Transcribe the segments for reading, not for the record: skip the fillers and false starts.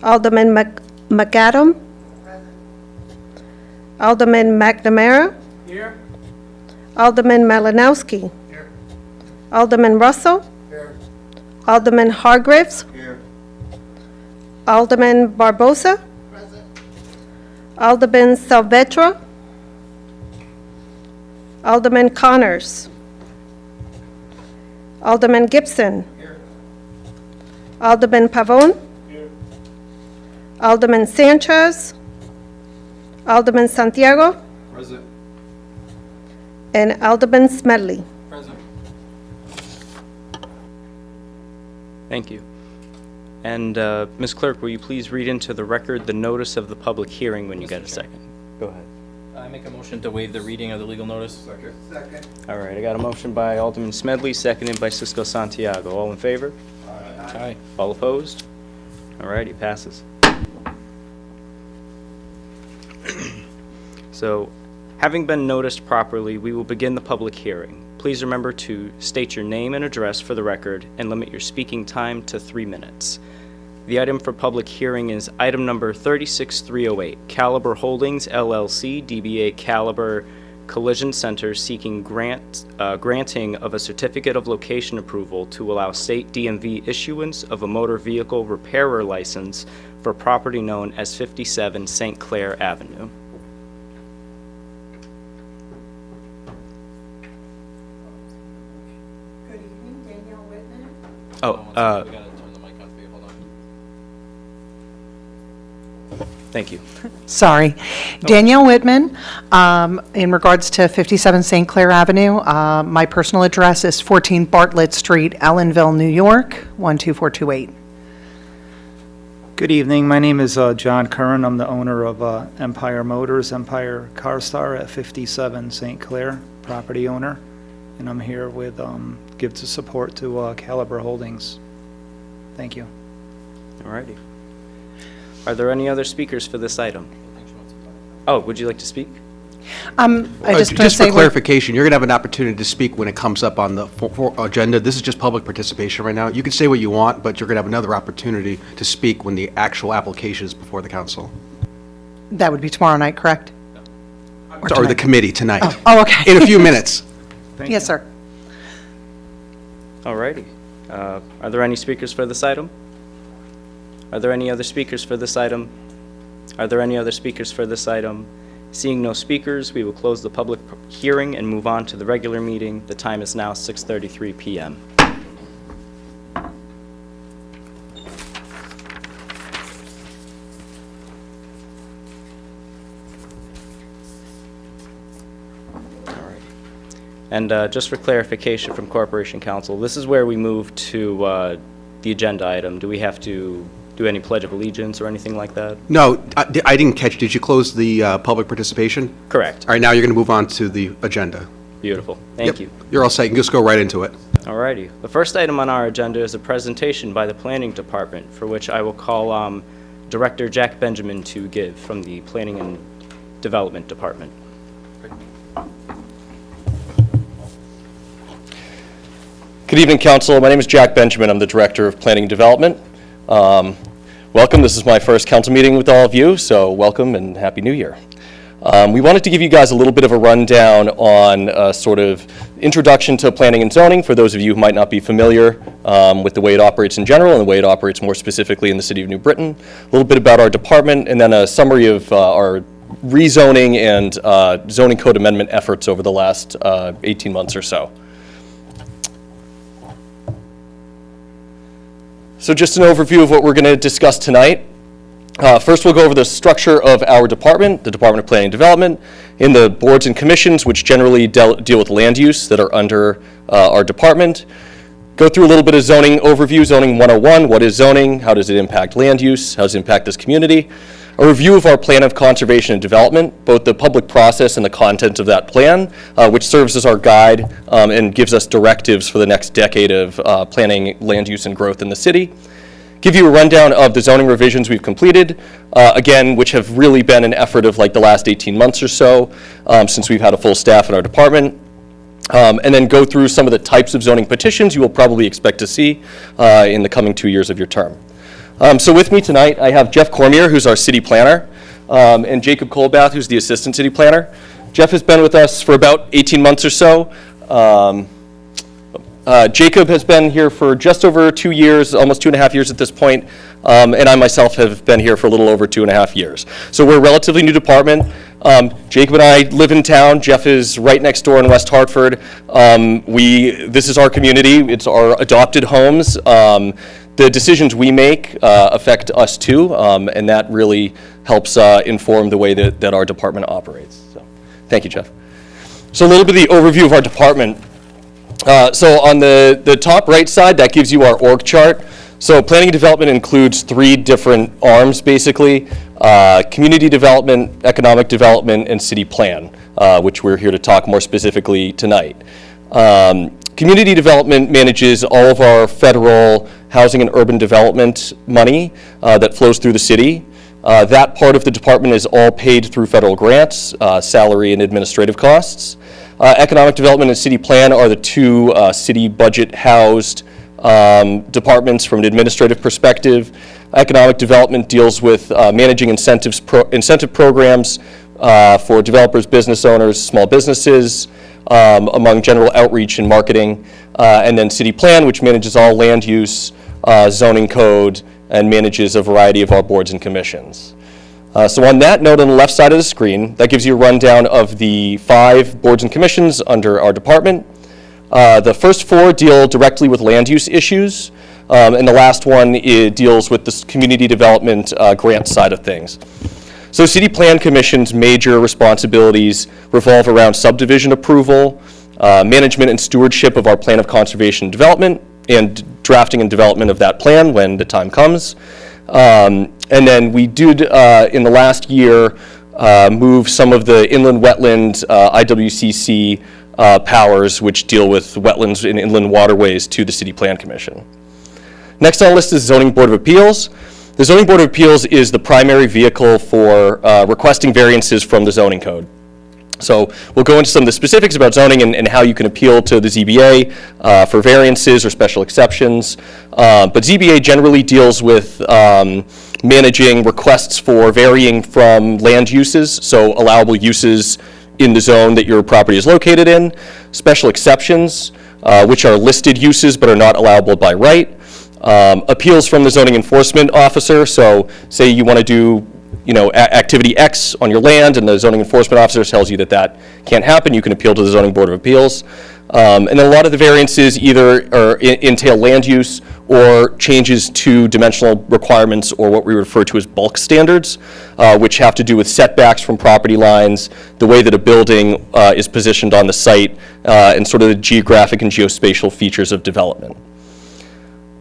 Alderman McAdam. Alderman McNamara. Here. Alderman Malinowski. Here. Alderman Russell. Here. Alderman Hargreaves. Here. Alderman Barbosa. Present. Alderman Salvetra. Alderman Connors. Alderman Gibson. Here. Alderman Pavone. Here. Alderman Sanchez. Alderman Santiago. Present. And Alderman Smedley. Present. Thank you. And Ms. Clerk, will you please read into the record the notice of the public hearing when you get a second? Go ahead. I make a motion to waive the reading of the legal notice. Second. All right, I got a motion by Alderman Smedley, seconded by Cisco Santiago. All in favor? Aye. All opposed? All right, it passes. So, having been noticed properly, we will begin the public hearing. Please remember to state your name and address for the record and limit your speaking time to 3 minutes. The item for public hearing is item number 36308, Caliber Holdings, LLC, DBA Caliber Collision Center, seeking granting of a certificate of location approval to allow state DMV issuance of a motor vehicle repairer license for property known as 57 St. Clair Avenue. Good evening, Danielle Whitman. Oh, We gotta turn the mic on for you, hold on. thank you. Sorry. Danielle Whitman, in regards to 57 St. Clair Avenue, my personal address is 14 Bartlett Street, Ellenville, New York, 12428. Good evening. My name is John Curran. I'm the owner of Empire Motors, Empire Car Star at 57 St. Clair, property owner. And I'm here with gives the support to Caliber Holdings. Thank you. All righty. Are there any other speakers for this item? Oh, would you like to speak? I just want to Just say for clarification, you're going to have an opportunity to speak when it comes up on the agenda. This is just public participation right now. You can say what you want, but you're going to have another opportunity to speak when the actual application is before the council. that would be tomorrow night, correct? Or the tonight? committee tonight. Oh, okay. In a few minutes. Thank Yes, you. sir. All righty. Are there any speakers for this item? Are there any other speakers for this item? Are there any other speakers for this item? Seeing no speakers, we will close the public hearing and move on to the regular meeting. The time is now 6:33 p.m. And just for clarification from Corporation Counsel, this is where we move to the agenda item. Do we have to do any Pledge of Allegiance or anything like that? No, I didn't catch. Did you close the public participation? Correct. All right, now you're going to move on to the agenda. Beautiful. Thank you. You're all set. You can just go right into it. All righty. The first item on our agenda is a presentation by the Planning Department, for which I will call Director Jack Benjamin to give from the Planning and Development Department. Good evening, Council. My name is Jack Benjamin. I'm the Director of Planning and Development. Welcome. This is my first council meeting with all of you, so welcome and Happy New Year. We wanted to give you guys a little bit of a rundown on sort of introduction to planning and zoning for those of you who might not be familiar with the way it operates in general and the way it operates more specifically in the City of New Britain, a little bit about our department, and then a summary of our rezoning and zoning code amendment efforts over the last 18 months or so. So just an overview of what we're going to discuss tonight. First, we'll go over the structure of our department, the Department of Planning and Development, in the boards and commissions, which generally deal with land use that are under our department. Go through a little bit of zoning overview, Zoning 101, what is zoning, how does it impact land use, how does it impact this community. A review of our plan of conservation and development, both the public process and the content of that plan, which serves as our guide and gives us directives for the next decade of planning land use and growth in the city. Give you a rundown of the zoning revisions we've completed, again, which have really been an effort of like the last 18 months or so since we've had a full staff in our department. And then go through some of the types of zoning petitions you will probably expect to see in the coming 2 years of your term. So with me tonight, I have Jeff Cormier, who's our city planner, and Jacob Colbath, who's the assistant city planner. Jeff has been with us for about 18 months or so. Jacob has been here for just over 2 years, almost 2.5 years at this point, and I myself have been here for a little over 2.5 years. So we're a relatively new department. Jacob and I live in town. Jeff is right next door in West Hartford. This is our community. It's our adopted homes. The decisions we make affect us too, and that really helps inform the way that our department operates. So, thank you, Jeff. So a little bit of the overview of our department. So on the top right side, that gives you our org chart. So planning and development includes 3 different arms, basically: community development, economic development, and city plan, which we're here to talk more specifically tonight. Community development manages all of our federal housing and urban development money that flows through the city. That part of the department is all paid through federal grants, salary and administrative costs. Economic development and city plan are the 2 city budget housed departments from an administrative perspective. Economic development deals with managing incentive programs for developers, business owners, small businesses, among general outreach and marketing. And then city plan, which manages all land use, zoning code, and manages a variety of our boards and commissions. So on that note, on the left side of the screen, that gives you a rundown of the 5 boards and commissions under our department. The first 4 deal directly with land use issues, and the last one deals with the community development grant side of things. So City Plan Commission's major responsibilities revolve around subdivision approval, management and stewardship of our plan of conservation and development, and drafting and development of that plan when the time comes. And then we did, in the last year, move some of the inland wetland IWCC powers, which deal with wetlands and inland waterways, to the City Plan Commission. Next on the list is Zoning Board of Appeals. The Zoning Board of Appeals is the primary vehicle for requesting variances from the zoning code. So we'll go into some of the specifics about zoning and how you can appeal to the ZBA for variances or special exceptions. But ZBA generally deals with managing requests for varying from land uses, so allowable uses in the zone that your property is located in, special exceptions, which are listed uses but are not allowable by right, appeals from the zoning enforcement officer. So say you want to do activity X on your land, and the zoning enforcement officer tells you that that can't happen, you can appeal to the Zoning Board of Appeals. And then a lot of the variances either entail land use or changes to dimensional requirements, or what we refer to as bulk standards, which have to do with setbacks from property lines, the way that a building is positioned on the site, and sort of the geographic and geospatial features of development.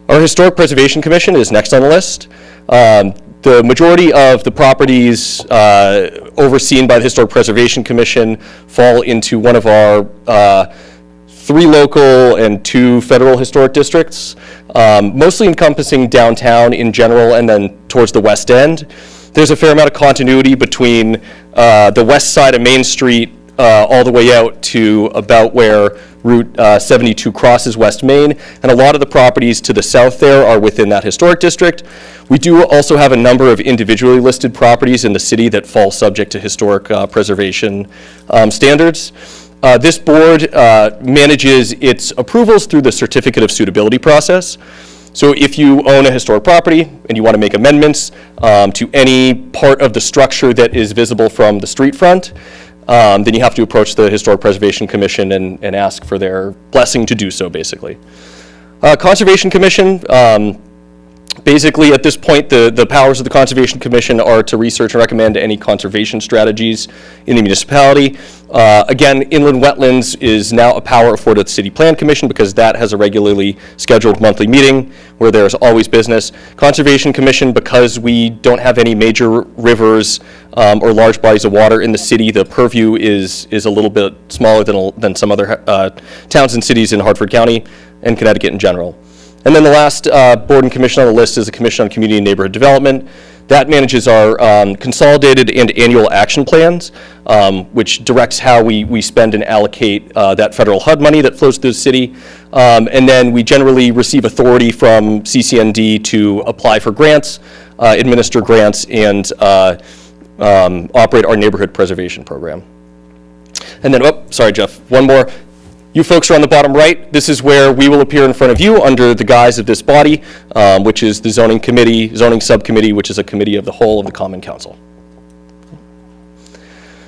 Our Historic Preservation Commission is next on the list. The majority of the properties overseen by the Historic Preservation Commission fall into one of our 3 local and 2 federal historic districts, mostly encompassing downtown in general and then towards the west end. There's a fair amount of continuity between the west side of Main Street all the way out to about where Route 72 crosses West Main, and a lot of the properties to the south there are within that historic district. We do also have a number of individually listed properties in the city that fall subject to historic preservation standards. This board manages its approvals through the certificate of suitability process. So if you own a historic property and you want to make amendments to any part of the structure that is visible from the street front, then you have to approach the Historic Preservation Commission and ask for their blessing to do so, basically. Conservation Commission, basically at this point, the powers of the Conservation Commission are to research and recommend any conservation strategies in the municipality. Again, inland wetlands is now a power afforded to the City Plan Commission because that has a regularly scheduled monthly meeting where there's always business. Conservation Commission, because we don't have any major rivers or large bodies of water in the city, the purview is a little bit smaller than some other towns and cities in Hartford County and Connecticut in general. And then the last board and commission on the list is the Commission on Community and Neighborhood Development. That manages our consolidated and annual action plans, which directs how we spend and allocate that federal HUD money that flows through the city. And then we generally receive authority from CCND to apply for grants, administer grants, and operate our neighborhood preservation program. And then, oh, sorry, Jeff, one more. You folks are on the bottom right. This is where we will appear in front of you under the guise of this body, which is the zoning subcommittee, which is a committee of the whole of the Common Council.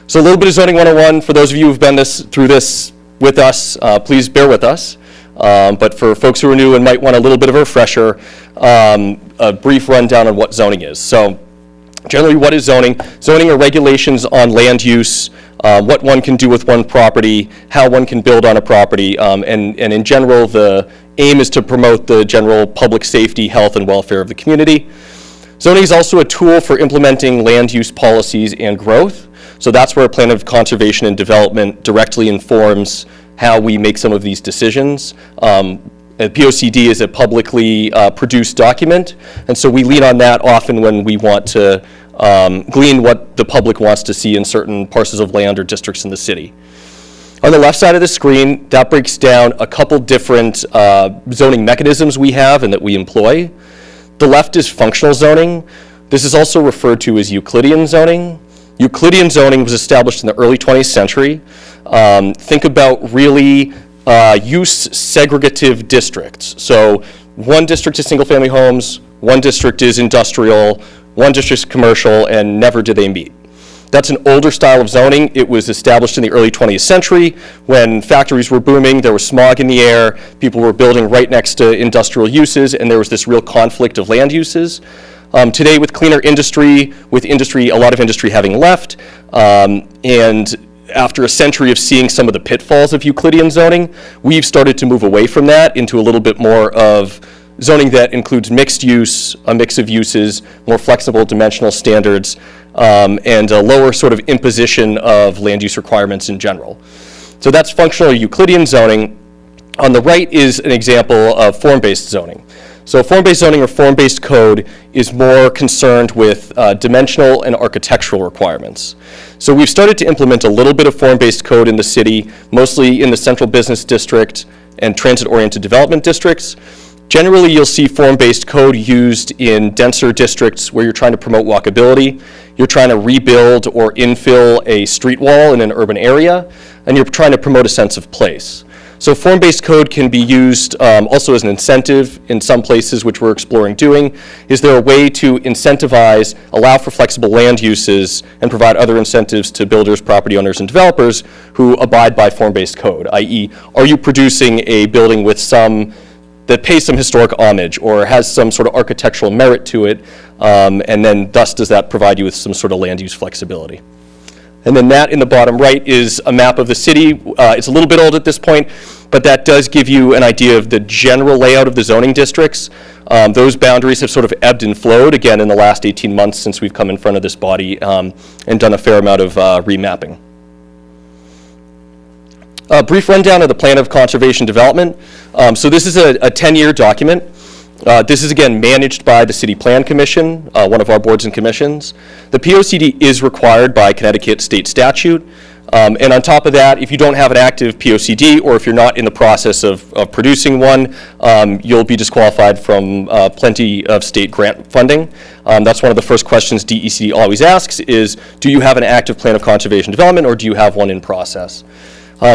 So a little bit of zoning 101 for those of you who've been through this with us. Please bear with us. But for folks who are new and might want a little bit of a refresher, a brief rundown on what zoning is. So generally, what is zoning? Zoning are regulations on land use, what one can do with one property, how one can build on a property, and in general, the aim is to promote the general public safety, health, and welfare of the community. Zoning is also a tool for implementing land use policies and growth. So that's where a plan of conservation and development directly informs how we make some of these decisions. A POCD is a publicly produced document, and so we lean on that often when we want to glean what the public wants to see in certain parcels of land or districts in the city. On the left side of the screen, that breaks down a couple different zoning mechanisms we have and that we employ. The left is functional zoning. This is also referred to as Euclidean zoning. Euclidean zoning was established in the early 20th century. Think about really use segregative districts. So one district is single-family homes, one district is industrial, one district is commercial, and never do they meet. That's an older style of zoning. It was established in the early 20th century when factories were booming, there was smog in the air, people were building right next to industrial uses, and there was this real conflict of land uses. Today, with cleaner industry, a lot of industry having left, and after a century of seeing some of the pitfalls of Euclidean zoning, we've started to move away from that into a little bit more of zoning that includes mixed use, a mix of uses, more flexible dimensional standards, and a lower sort of imposition of land use requirements in general. So that's functional Euclidean zoning. On the right is an example of form-based zoning. So form-based zoning or form-based code is more concerned with dimensional and architectural requirements. So we've started to implement a little bit of form-based code in the city, mostly in the central business district and transit-oriented development districts. Generally, you'll see form-based code used in denser districts where you're trying to promote walkability, you're trying to rebuild or infill a street wall in an urban area, and you're trying to promote a sense of place. So form-based code can be used also as an incentive in some places, which we're exploring doing. Is there a way to incentivize, allow for flexible land uses, and provide other incentives to builders, property owners, and developers who abide by form-based code, i.e., are you producing a building with that pays some historic homage or has some sort of architectural merit to it, and then thus does that provide you with some sort of land use flexibility. And then that in the bottom right is a map of the city. It's a little bit old at this point, but that does give you an idea of the general layout of the zoning districts. Those boundaries have sort of ebbed and flowed, again, in the last 18 months since we've come in front of this body and done a fair amount of remapping. A brief rundown of the Plan of Conservation Development. So this is a 10-year document. This is, again, managed by the City Plan Commission, one of our boards and commissions. The POCD is required by Connecticut state statute. And on top of that, if you don't have an active POCD or if you're not in the process of producing one, you'll be disqualified from plenty of state grant funding. That's one of the first questions DECD always asks is, do you have an active Plan of Conservation Development or do you have one in process?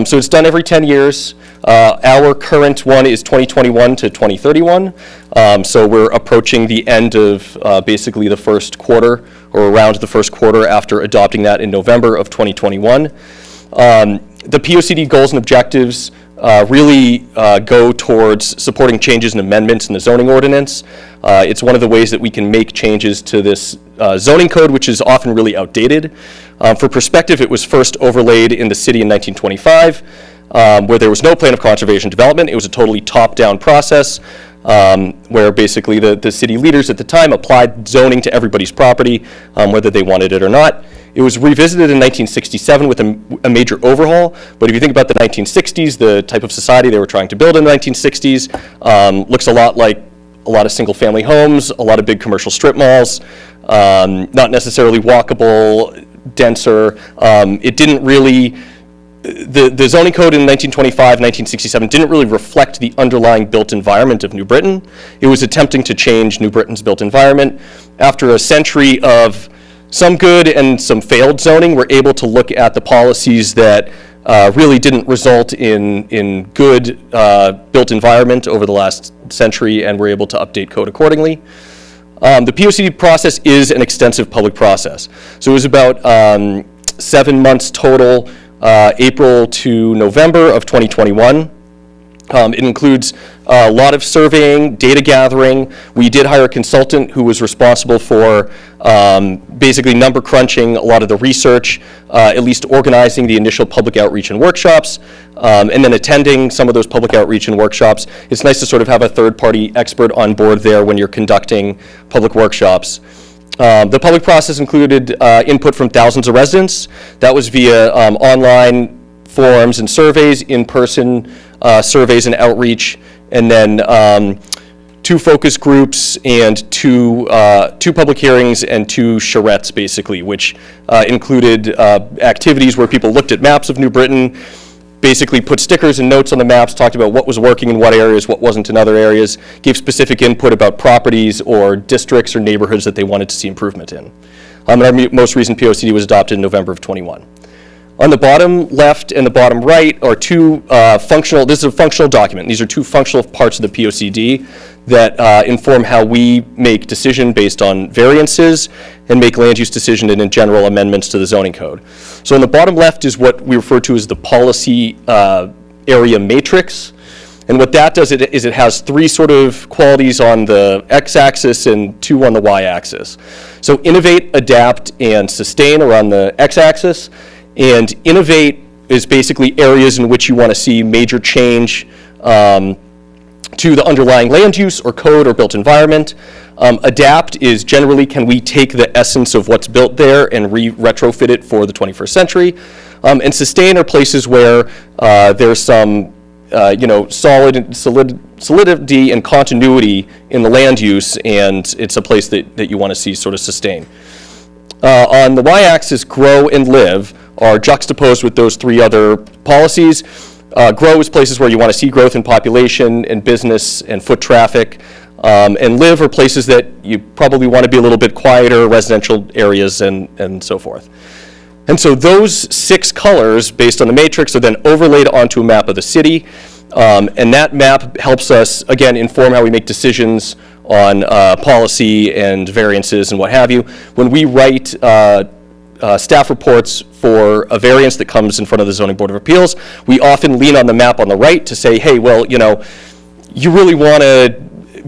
So it's done every 10 years. Our current one is 2021 to 2031. So we're approaching the end of basically the first quarter or around the first quarter after adopting that in November of 2021. The POCD goals and objectives really go towards supporting changes and amendments in the zoning ordinance. It's one of the ways that we can make changes to this zoning code, which is often really outdated. For perspective, it was first overlaid in the city in 1925, where there was no plan of conservation development. It was a totally top-down process, where basically the city leaders at the time applied zoning to everybody's property, whether they wanted it or not. It was revisited in 1967 with a major overhaul, but if you think about the 1960s, the type of society they were trying to build in the 1960s looks a lot like a lot of single-family homes, a lot of big commercial strip malls, not necessarily walkable, denser. It didn't really, the zoning code in 1925, 1967 didn't really reflect the underlying built environment of New Britain. It was attempting to change New Britain's built environment. After a century of some good and some failed zoning, we're able to look at the policies that really didn't result in good built environment over the last century, and we're able to update code accordingly. The POCD process is an extensive public process. So it was about 7 months total, April to November of 2021. It includes a lot of surveying, data gathering. We did hire a consultant who was responsible for basically number crunching a lot of the research, at least organizing the initial public outreach and workshops, and then attending some of those public outreach and workshops. It's nice to sort of have a third-party expert on board there when you're conducting public workshops. The public process included input from thousands of residents. That was via online forums and surveys, in-person surveys and outreach, and then 2 focus groups and two public hearings and 2 charrettes, basically, which included activities where people looked at maps of New Britain, basically put stickers and notes on the maps, talked about what was working in what areas, what wasn't in other areas, gave specific input about properties or districts or neighborhoods that they wanted to see improvement in. And our most recent POCD was adopted in November of 21. On the bottom left and the bottom right are 2 functional, this is a functional document. These are 2 functional parts of the POCD that inform how we make decision based on variances and make land use decision and in general amendments to the zoning code. So on the bottom left is what we refer to as the policy area matrix. And what that does is it has 3 sort of qualities on the x-axis and 2 on the y-axis. So innovate, adapt, and sustain are on the x-axis. And innovate is basically areas in which you want to see major change to the underlying land use or code or built environment. Adapt is generally, can we take the essence of what's built there and retrofit it for the 21st century? And sustain are places where there's some solidity and continuity in the land use, and it's a place that you want to see sort of sustain. On the y-axis, grow and live are juxtaposed with those 3 other policies. Grow is places where you want to see growth in population and business and foot traffic. And live are places that you probably want to be a little bit quieter, residential areas and so forth. And so those 6 colors, based on the matrix, are then overlaid onto a map of the city. And that map helps us, again, inform how we make decisions on policy and variances and what have you. When we write staff reports for a variance that comes in front of the Zoning Board of Appeals, we often lean on the map on the right to say, hey, well, you really want to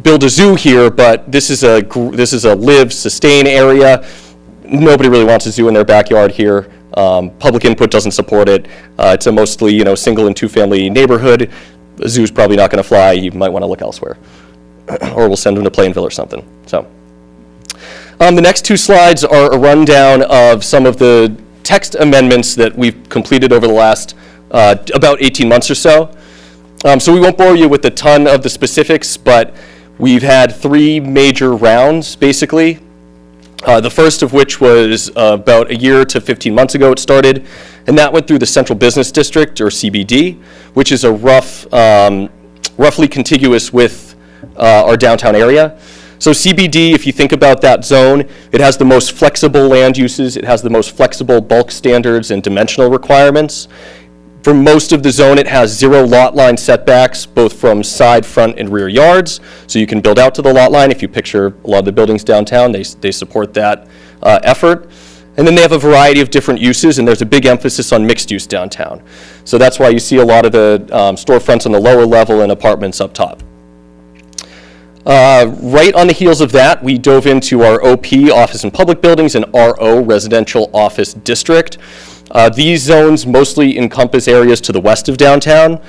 build a zoo here, but this is a live, sustain area. Nobody really wants a zoo in their backyard here. Public input doesn't support it. It's a mostly, single and 2-family neighborhood. A zoo's probably not going to fly. You might want to look elsewhere. Or we'll send them to Plainville or something. So, the next 2 slides are a rundown of some of the text amendments that we've completed over the last about 18 months or so. So we won't bore you with a ton of the specifics, but we've had 3 major rounds, basically. The first of which was about a year to 15 months ago it started, and that went through the Central Business District, or CBD, which is a roughly contiguous with our downtown area. So CBD, if you think about that zone, it has the most flexible land uses, it has the most flexible bulk standards and dimensional requirements. For most of the zone, it has 0 lot line setbacks, both from side, front, and rear yards. So you can build out to the lot line. If you picture a lot of the buildings downtown, they support that effort. And then they have a variety of different uses, and there's a big emphasis on mixed use downtown. So that's why you see a lot of the storefronts on the lower level and apartments up top. Right on the heels of that, we dove into our OP, Office and Public Buildings, and RO, Residential Office District. These zones mostly encompass areas to the west of downtown,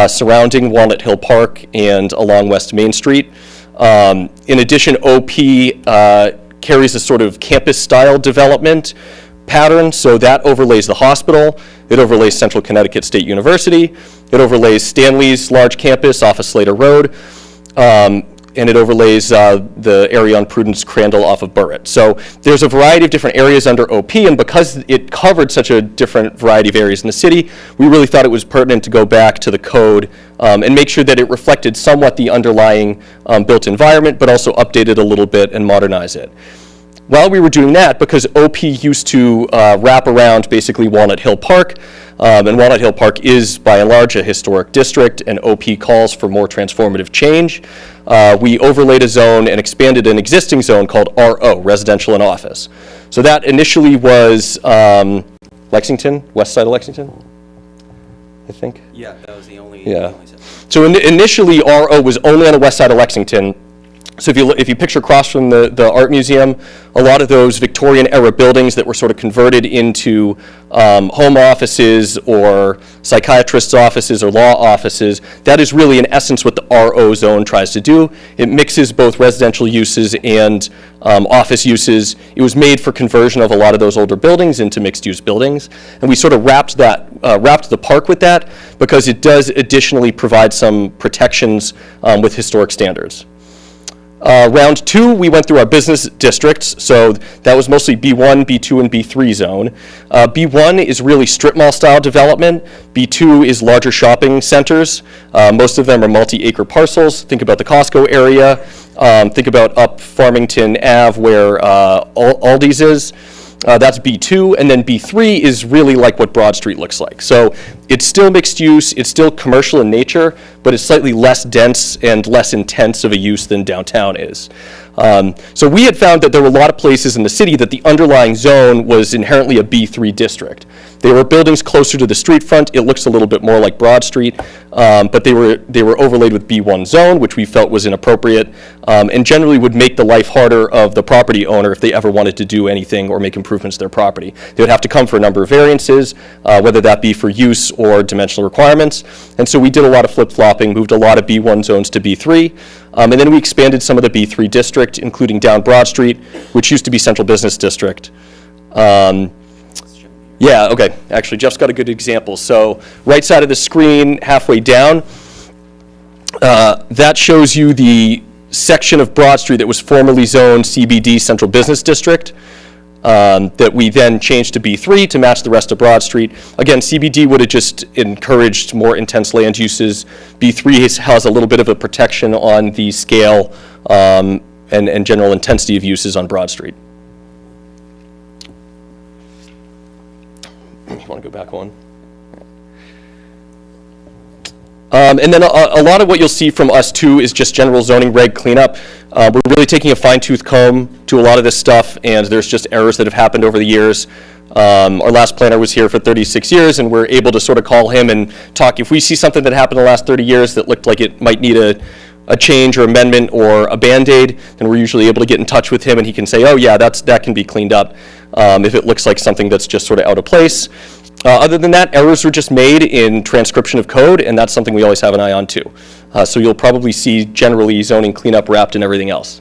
surrounding Walnut Hill Park and along West Main Street. In addition, OP carries a sort of campus-style development pattern, so that overlays the hospital, it overlays Central Connecticut State University, it overlays Stanley's large campus off of Slater Road. and it overlays the area on Prudence Crandall off of Burritt. So there's a variety of different areas under OP, and because it covered such a different variety of areas in the city, we really thought it was pertinent to go back to the code and make sure that it reflected somewhat the underlying built environment, but also update it a little bit and modernize it. While we were doing that, because OP used to wrap around basically Walnut Hill Park, and Walnut Hill Park is by and large a historic district, and OP calls for more transformative change, we overlaid a zone and expanded an existing zone called RO, Residential and Office. So that initially was Lexington, west side of Lexington, I think. Yeah, that was the only. Yeah. The only set. So initially, RO was only on the west side of Lexington. So if you picture across from the art museum, a lot of those Victorian era buildings that were sort of converted into home offices or psychiatrists' offices or law offices, that is really in essence what the RO zone tries to do. It mixes both residential uses and office uses. It was made for conversion of a lot of those older buildings into mixed-use buildings, and we sort of wrapped the park with that because it does additionally provide some protections with historic standards. Round 2, we went through our business districts, so that was mostly B1, B2, and B3 zone. B1 is really strip mall style development. B2 is larger shopping centers. Most of them are multi-acre parcels. Think about the Costco area. Think about up Farmington Ave where Aldi's is. That's B2, and then B3 is really like what Broad Street looks like. So it's still mixed use, it's still commercial in nature, but it's slightly less dense and less intense of a use than downtown is. So we had found that there were a lot of places in the city that the underlying zone was inherently a B3 district. They were buildings closer to the street front. It looks a little bit more like Broad Street, but they were overlaid with B1 zone, which we felt was inappropriate, and generally would make the life harder of the property owner if they ever wanted to do anything or make improvements to their property. They would have to come for a number of variances, whether that be for use or dimensional requirements. And so we did a lot of flip-flopping, moved a lot of B1 zones to B3, and then we expanded some of the B3 district, including down Broad Street, which used to be Central Business District. Yeah, okay. Actually, Jeff's got a good example. So right side of the screen, halfway down, that shows you the section of Broad Street that was formerly zoned CBD Central Business District that we then changed to B3 to match the rest of Broad Street. Again, CBD would have just encouraged more intense land uses. B3 has a little bit of a protection on the scale and general intensity of uses on Broad Street. You want to go back one? And then a lot of what you'll see from us too is just general zoning reg cleanup. We're really taking a fine-tooth comb to a lot of this stuff, and there's just errors that have happened over the years. Our last planner was here for 36 years, and we're able to sort of call him and talk. If we see something that happened in the last 30 years that looked like it might need a change or amendment or a Band-Aid, then we're usually able to get in touch with him, and he can say, oh yeah, that can be cleaned up if it looks like something that's just sort of out of place. Other than that, errors were just made in transcription of code, and that's something we always have an eye on too. So you'll probably see generally zoning cleanup wrapped in everything else.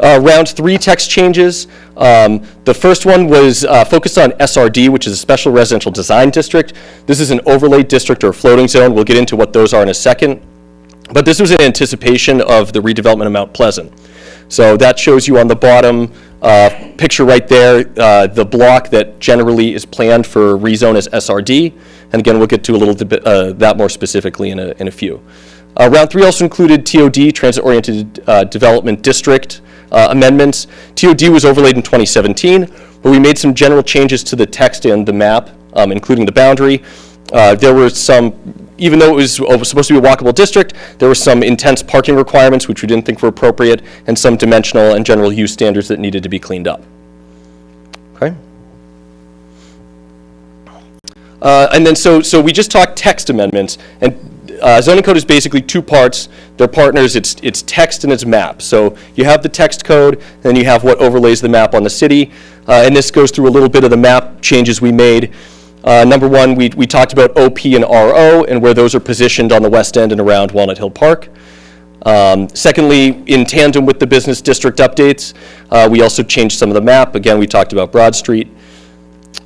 Round 3 text changes. The first one was focused on SRD, which is a Special Residential Design District. This is an overlay district or floating zone. We'll get into what those are in a second. But this was in anticipation of the redevelopment of Mount Pleasant. So that shows you on the bottom picture right there, the block that generally is planned for rezone as SRD. And again, we'll get to a little bit that more specifically in a few. Round 3 also included TOD, Transit-Oriented Development District amendments. TOD was overlaid in 2017, but we made some general changes to the text and the map, including the boundary. There were some, even though it was supposed to be a walkable district, there were some intense parking requirements which we didn't think were appropriate, and some dimensional and general use standards that needed to be cleaned up. Okay. And then so we just talked text amendments, and zoning code is basically 2 parts. They're partners. It's text and it's map. So you have the text code, and then you have what overlays the map on the city, and this goes through a little bit of the map changes we made. Number 1, we talked about OP and RO and where those are positioned on the west end and around Walnut Hill Park. Secondly, in tandem with the business district updates, we also changed some of the map. Again, we talked about Broad Street.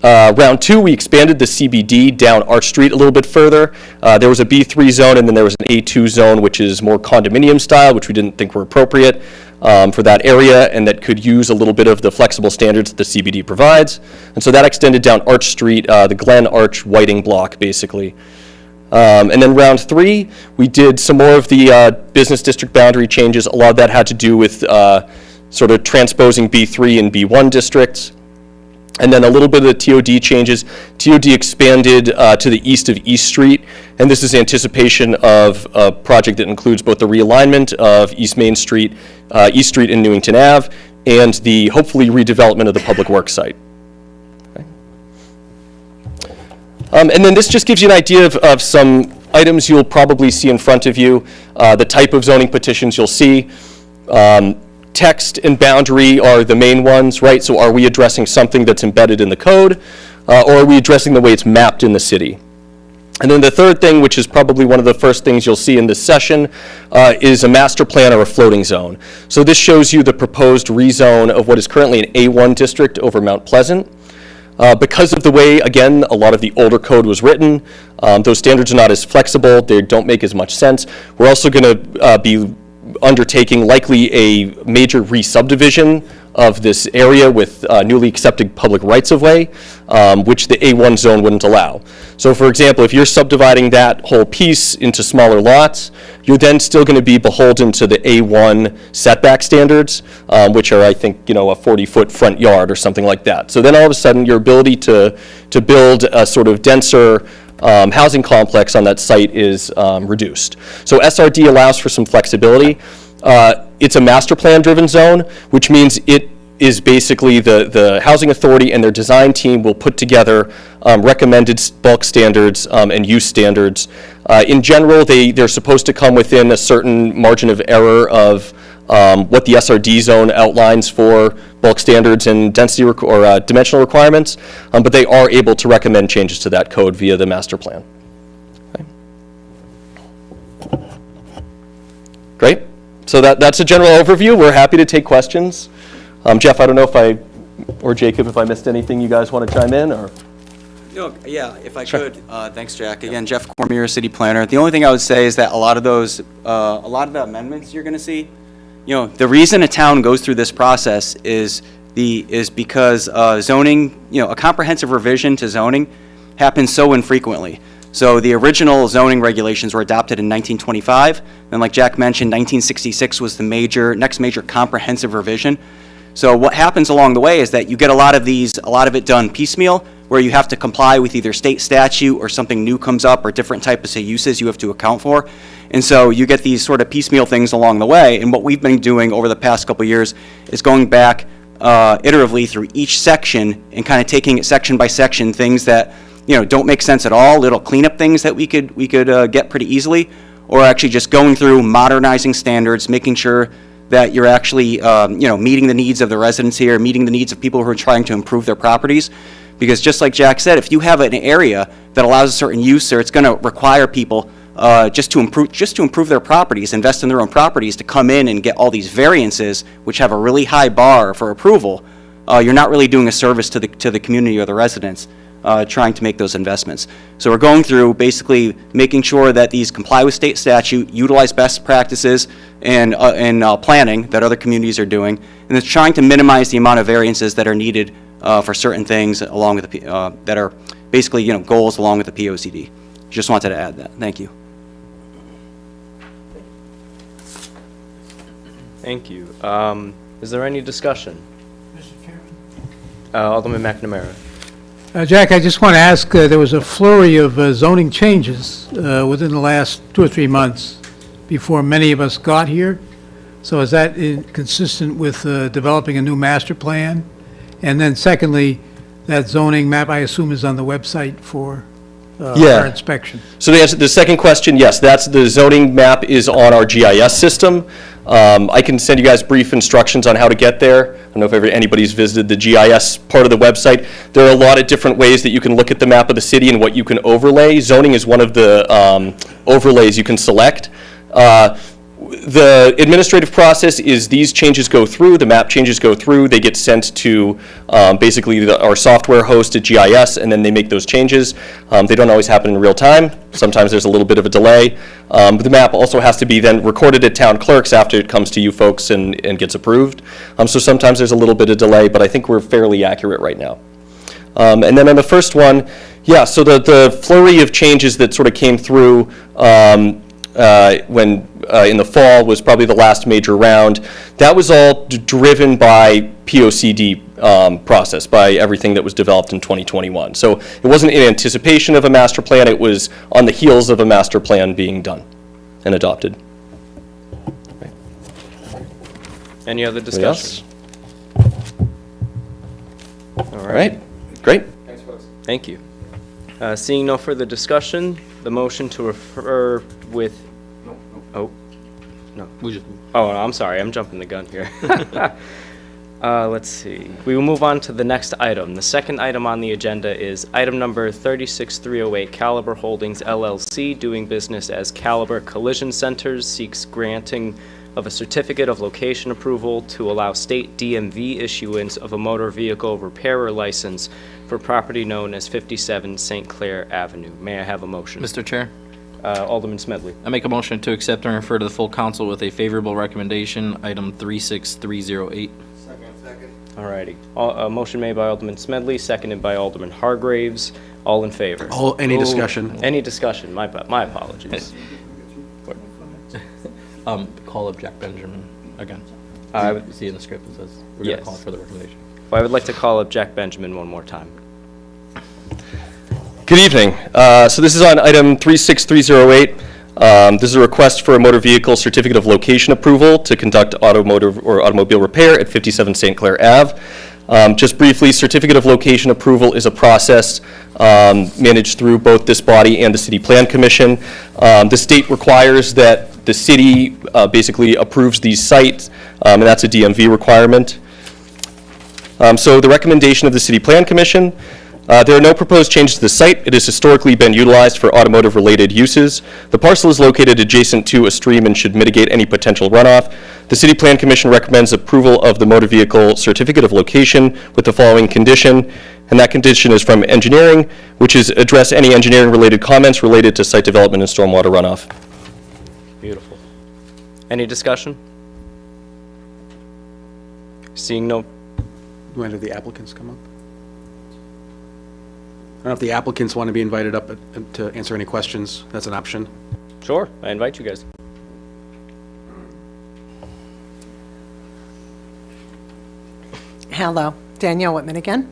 Round 2, we expanded the CBD down Arch Street a little bit further. There was a B3 zone, and then there was an A2 zone, which is more condominium style, which we didn't think were appropriate for that area, and that could use a little bit of the flexible standards that the CBD provides. And so that extended down Arch Street, the Glen Arch Whiting block, basically. And then round 3, we did some more of the business district boundary changes. A lot of that had to do with sort of transposing B3 and B1 districts. And then a little bit of the TOD changes. TOD expanded to the east of East Street, and this is anticipation of a project that includes both the realignment of East Main Street, East Street and Newington Ave, and the hopefully redevelopment of the public works site. Okay. And then this just gives you an idea of some items you'll probably see in front of you, the type of zoning petitions you'll see. Text and boundary are the main ones, right? So are we addressing something that's embedded in the code, or are we addressing the way it's mapped in the city? And then the third thing, which is probably one of the first things you'll see in this session, is a master plan or a floating zone. So this shows you the proposed rezone of what is currently an A1 district over Mount Pleasant. Because of the way, again, a lot of the older code was written, those standards are not as flexible, they don't make as much sense. We're also going to be undertaking likely a major re-subdivision of this area with newly accepted public rights-of-way, which the A1 zone wouldn't allow. So for example, if you're subdividing that whole piece into smaller lots, you're then still going to be beholden to the A1 setback standards, which are, I think, a 40-foot front yard or something like that. So then all of a sudden, your ability to build a sort of denser housing complex on that site is reduced. So SRD allows for some flexibility. It's a master plan driven zone, which means it is basically the housing authority and their design team will put together recommended bulk standards and use standards. In general, they're supposed to come within a certain margin of error of what the SRD zone outlines for bulk standards and density or dimensional requirements, but they are able to recommend changes to that code via the master plan. Okay. Great. So that's a general overview. We're happy to take questions. Jeff, I don't know or Jacob, if I missed anything you guys want to chime in, or? Yeah, if I could. Thanks, Jack. Again, Jeff Cormier, City Planner. The only thing I would say is that a lot of the amendments you're going to see, the reason a town goes through this process is because zoning, a comprehensive revision to zoning happens so infrequently. So the original zoning regulations were adopted in 1925, and like Jack mentioned, 1966 was the next major comprehensive revision. So what happens along the way is that you get a lot of it done piecemeal, where you have to comply with either state statute or something new comes up or different types of uses you have to account for. And so you get these sort of piecemeal things along the way. And what we've been doing over the past couple of years is going back iteratively through each section and kind of taking it section by section, things that don't make sense at all, little cleanup things that we could get pretty easily, or actually just going through modernizing standards, making sure that you're actually meeting the needs of the residents here, meeting the needs of people who are trying to improve their properties. Because just like Jack said, if you have an area that allows a certain use, or it's going to require people just to improve their properties, invest in their own properties, to come in and get all these variances, which have a really high bar for approval, you're not really doing a service to the community or the residents trying to make those investments. So we're going through basically making sure that these comply with state statute, utilize best practices and planning that other communities are doing, and it's trying to minimize the amount of variances that are needed for certain things along with that are basically goals along with the POCD. Just wanted to add that. Thank you. Thank you. Is there any discussion? Mr. Chairman? Alderman McNamara. Jack, I just want to ask, there was a flurry of zoning changes within the last 2 or 3 months before many of us got here. So is that consistent with developing a new master plan? And then secondly, that zoning map, I assume, is on the website for our inspection. So to answer the second question, yes, the zoning map is on our GIS system. I can send you guys brief instructions on how to get there. I don't know if anybody's visited the GIS part of the website. There are a lot of different ways that you can look at the map of the city and what you can overlay. Zoning is one of the overlays you can select. the administrative process is these changes go through, the map changes go through, they get sent to basically our software host at GIS, and then they make those changes. They don't always happen in real time. Sometimes there's a little bit of a delay. But the map also has to be then recorded at town clerks after it comes to you folks and gets approved. So sometimes there's a little bit of delay, but I think we're fairly accurate right now. And then on the first one, yeah, so the flurry of changes that sort of came through when in the fall was probably the last major round. That was all driven by POCD process, by everything that was developed in 2021. So it wasn't in anticipation of a master plan, it was on the heels of a master plan being done and adopted. Any other Anybody discussion? else? All right, great. Thank you. Seeing no further discussion, the motion to refer with, oh, no. Oh, I'm sorry, I'm jumping the gun here. Let's see. We will move on to the next item. The second item on the agenda is item number 36308, Caliber Holdings LLC, doing business as Caliber Collision Centers, seeks granting of a certificate of location approval to allow state DMV issuance of a motor vehicle repairer license for property known as 57 St. Clair Avenue. May I have a motion? Mr. Chair, Alderman Smedley. I make a motion to accept and refer to the full council with a favorable recommendation, item 36308. All righty. A motion made by Alderman Smedley, seconded by Alderman Hargraves. All in favor? Any discussion? Any discussion? My apologies. Call up Jack Benjamin again. I You see in the script it says we're going Yes. to call for the recommendation. Well, I would like to call up Jack Benjamin one more time. Good evening. So this is on item 36308. This is a request for a motor vehicle certificate of location approval to conduct automotive or automobile repair at 57 St. Clair Ave. Just briefly, certificate of location approval is a process managed through both this body and the City Plan Commission. The state requires that the city basically approves these sites, and that's a DMV requirement. So the recommendation of the City Plan Commission, there are no proposed changes to the site. It has historically been utilized for automotive-related uses. The parcel is located adjacent to a stream and should mitigate any potential runoff. The City Plan Commission recommends approval of the motor vehicle certificate of location with the following condition, and that condition is from engineering, which is address any engineering-related comments related to site development and stormwater runoff. Beautiful. Any discussion? Seeing no, When do the applicants come up? I don't know if the applicants want to be invited up to answer any questions. That's an option. sure, I invite you guys. Hello, Danielle Whitman again.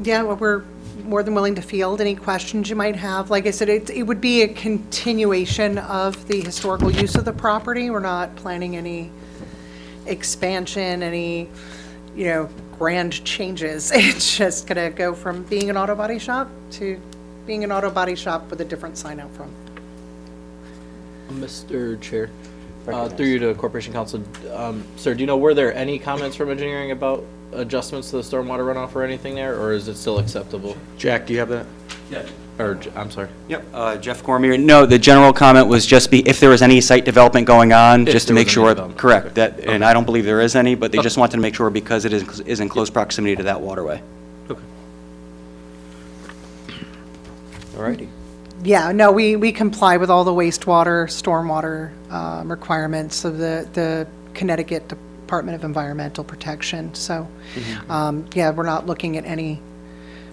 Yeah, well, we're more than willing to field any questions you might have. Like I said, it would be a continuation of the historical use of the property. We're not planning any expansion, any, grand changes. It's just going to go from being an auto body shop to being an auto body shop with a different sign out front. Mr. Chair, through you to Corporation Counsel, sir, do you know, were there any comments from engineering about adjustments to the stormwater runoff or anything there, or is it still acceptable? Jack, do you have that? Yeah. Or, I'm sorry. Yep. Jeff Cormier. No, the general comment was just if there was any site development going on, If just to there make was any sure, development. correct, Okay. that, and I don't believe there is any, but they just wanted to make sure because it is in close proximity to that waterway. Okay. All righty. Yeah, no, we comply with all the wastewater, stormwater requirements of the Connecticut Department of Environmental Protection. So, yeah, we're not looking at any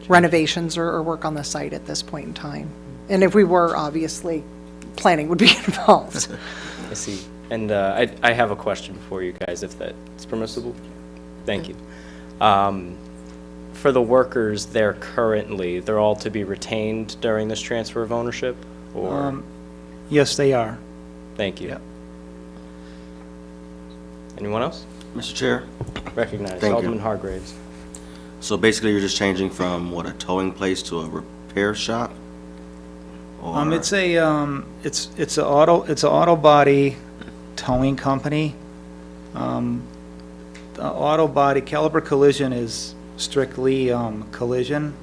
renovations or work on the site at this point in time. And if we were, obviously, planning would be involved. I see. And I have a question for you guys, if that's permissible. Thank you. For the workers there currently, they're all to be retained during this transfer of ownership? Or, Yes, they are. thank you. Yep. Anyone else? Mr. Chair, Recognize Thank you. Alderman Hargraves. so basically you're just changing from what, a towing place to a repair shop? Or- It's a auto body towing company. The auto body, Caliber Collision is strictly collision,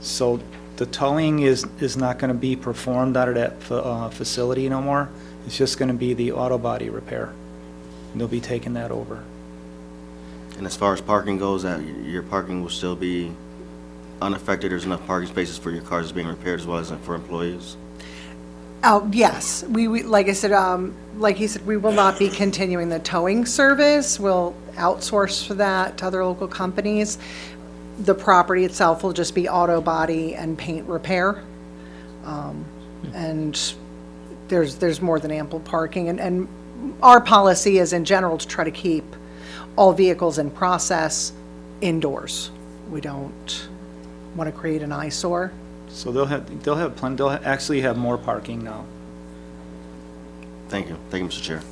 so the towing is not going to be performed out of that facility no more. It's just going to be the auto body repair. They'll be taking that over. And as far as parking goes, that your parking will still be unaffected? There's enough parking spaces for your cars being repaired as well as for employees? Oh, yes, like I said, like he said, we will not be continuing the towing service. We'll outsource for that to other local companies. The property itself will just be auto body and paint repair. And there's more than ample parking. And our policy is in general to try to keep all vehicles in process indoors. We don't want to create an eyesore. So they'll actually have more parking now. Thank you. Thank you, Mr. Chair.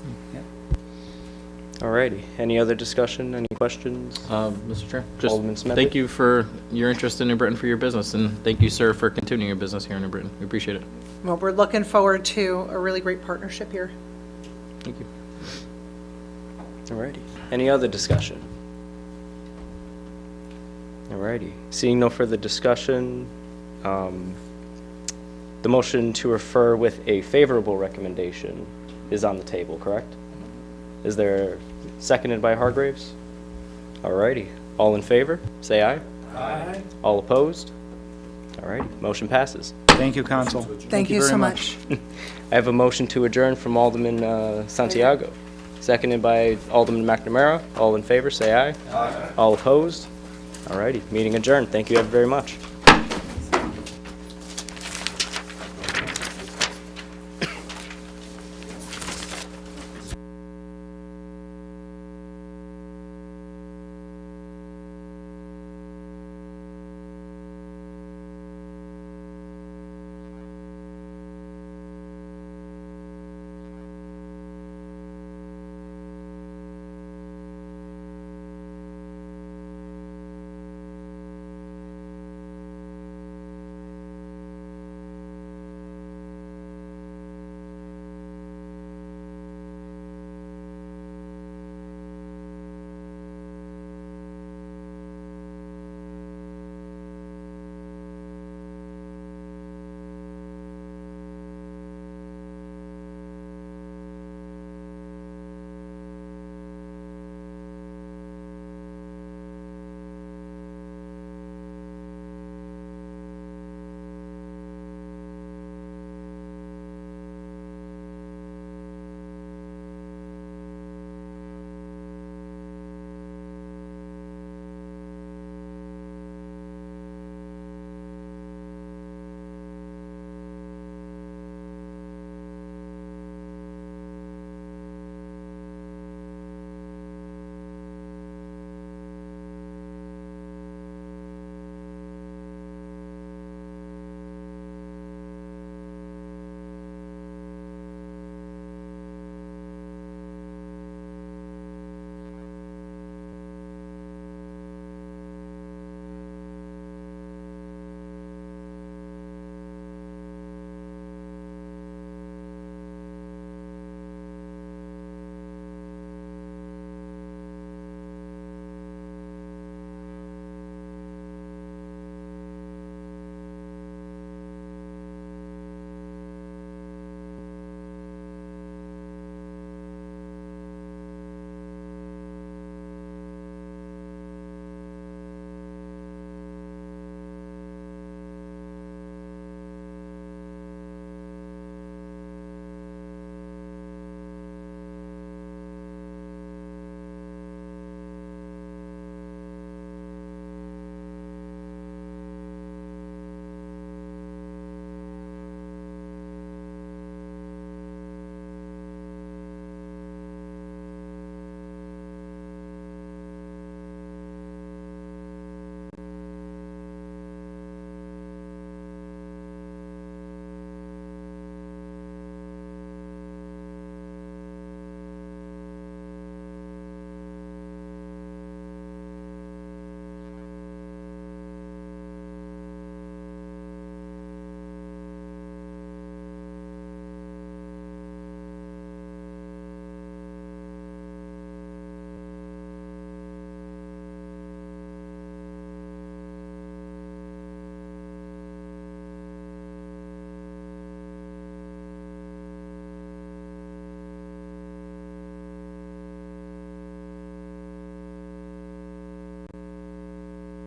Alrighty. Any other discussion? Any questions? Mr. Chair, just Alderman Smedley? thank you for your interest in New Britain for your business, and thank you, sir, for continuing your business here in New Britain. We appreciate it. Well, we're looking forward to a really great partnership here. Thank you. Alrighty. Any other discussion? Alrighty. Seeing no further discussion, the motion to refer with a favorable recommendation is on the table, correct? Is there, seconded by Hargraves? Alrighty. All in favor, say aye. Aye. All opposed? Alrighty. Motion passes. Thank you, council. Thank you very so much. I have a motion to adjourn from Alderman Santiago, seconded by Alderman McNamara. All in favor, say aye. Aye. All opposed? Alrighty, meeting adjourned. Thank you very much.